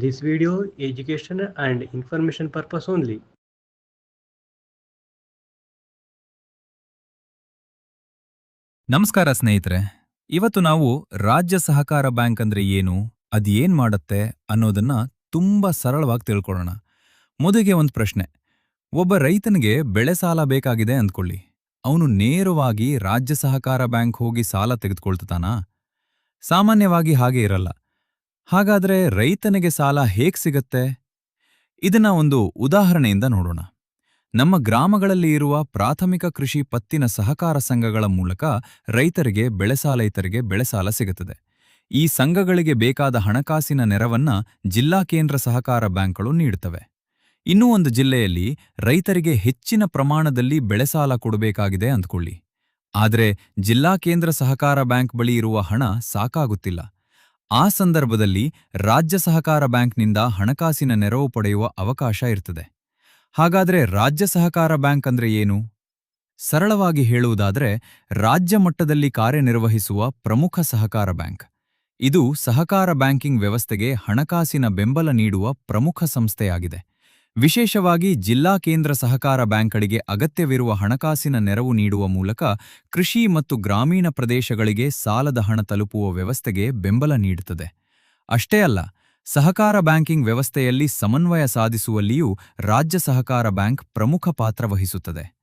This video education and information purpose only. ನಮಸ್ಕಾರ ಸ್ನೇಹಿತರೆ. ಇವತ್ತು ನಾವು ರಾಜ್ಯ ಸಹಕಾರ ಬ್ಯಾಂಕ್ ಅಂದ್ರೆ ಏನು, ಅದೇನ್ ಮಾಡುತ್ತೆ ಅನ್ನೋದನ್ನ ತುಂಬಾ ಸರಳವಾಗಿ ತಿಳ್ಕೊಳ್ಳೋಣ. ಮೊದಲಿಗೆ ಒಂದು ಪ್ರಶ್ನೆ. ಒಬ್ಬ ರೈತನಿಗೆ ಬೆಳೆ ಸಾಲ ಬೇಕಾಗಿದೆ ಅಂದ್ಕೊಳ್ಳಿ. ಅವನು ನೇರವಾಗಿ ರಾಜ್ಯ ಸಹಕಾರ ಬ್ಯಾಂಕ್ ಹೋಗಿ ಸಾಲ ತೆಗೆದುಕೊಳ್ತಾನಾ? ಸಾಮಾನ್ಯವಾಗಿ ಹಾಗೆ ಇರಲ್ಲ. ಹಾಗಾದ್ರೆ ರೈತನಿಗೆ ಸಾಲ ಹೇಗ್ ಸಿಗತ್ತೆ? ಇದನ್ನ ಒಂದು ಉದಾಹರಣೆಯಿಂದ ನೋಡೋಣ. ನಮ್ಮ ಗ್ರಾಮಗಳಲ್ಲಿ ಇರುವ ಪ್ರಾಥಮಿಕ ಕೃಷಿ ಪತ್ತಿನ ಸಹಕಾರ ಸಂಘಗಳ ಮೂಲಕ ರೈತರಿಗೆ ಬೆಳೆಸಾಲ ಸಿಗುತ್ತದೆ. ಈ ಸಂಘಗಳಿಗೆ ಬೇಕಾದ ಹಣಕಾಸಿನ ನೆರವನ್ನ ಜಿಲ್ಲಾ ಕೇಂದ್ರ ಸಹಕಾರ ಬ್ಯಾಂಕ್ಗಳು ನೀಡುತ್ತವೆ. ಇನ್ನೂ ಒಂದು ಜಿಲ್ಲೆಯಲ್ಲಿ ರೈತರಿಗೆ ಹೆಚ್ಚಿನ ಪ್ರಮಾಣದಲ್ಲಿ ಬೆಳೆಸಾಲ ಕೊಡಬೇಕಾಗಿದೆ ಅಂದ್ಕೊಳ್ಳಿ. ಆದರೆ ಜಿಲ್ಲಾ ಕೇಂದ್ರ ಸಹಕಾರ ಬ್ಯಾಂಕ್ ಬಳಿ ಇರುವ ಹಣ ಸಾಕಾಗುತ್ತಿಲ್ಲ. ಆ ಸಂದರ್ಭದಲ್ಲಿ ರಾಜ್ಯ ಸಹಕಾರ ಬ್ಯಾಂಕ್ನಿಂದ ಹಣಕಾಸಿನ ನೆರವು ಪಡೆಯುವ ಅವಕಾಶ ಇರ್ತದೆ. ಹಾಗಾದ್ರೆ ರಾಜ್ಯ ಸಹಕಾರ ಬ್ಯಾಂಕ್ ಅಂದ್ರೆ ಏನು? ಸರಳವಾಗಿ ಹೇಳುವುದಾದರೆ, ರಾಜ್ಯ ಮಟ್ಟದಲ್ಲಿ ಕಾರ್ಯನಿರ್ವಹಿಸುವ ಪ್ರಮುಖ ಸಹಕಾರ ಬ್ಯಾಂಕ್. ಇದು ಸಹಕಾರ ಬ್ಯಾಂಕಿಂಗ್ ವ್ಯವಸ್ಥೆಗೆ ಹಣಕಾಸಿನ ಬೆಂಬಲ ನೀಡುವ ಪ್ರಮುಖ ಸಂಸ್ಥೆಯಾಗಿದೆ. ವಿಶೇಷವಾಗಿ ಜಿಲ್ಲಾ ಕೇಂದ್ರ ಸಹಕಾರ ಬ್ಯಾಂಕ್ಗಳಿಗೆ ಅಗತ್ಯವಿರುವ ಹಣಕಾಸಿನ ನೆರವು ನೀಡುವ ಮೂಲಕ ಕೃಷಿ ಮತ್ತು ಗ್ರಾಮೀಣ ಪ್ರದೇಶಗಳಿಗೆ ಸಾಲದ ಹಣ ತಲುಪುವ ವ್ಯವಸ್ಥೆಗೆ ಬೆಂಬಲ ನೀಡುತ್ತದೆ. ಅಷ್ಟೇ ಅಲ್ಲ, ಸಹಕಾರ ಬ್ಯಾಂಕಿಂಗ್ ವ್ಯವಸ್ಥೆಯಲ್ಲಿ ಸಮನ್ವಯ ಸಾಧಿಸುವಲ್ಲಿಯೂ ರಾಜ್ಯ ಸಹಕಾರ ಬ್ಯಾಂಕ್ ಪ್ರಮುಖ ಪಾತ್ರ ವಹಿಸುತ್ತದೆ.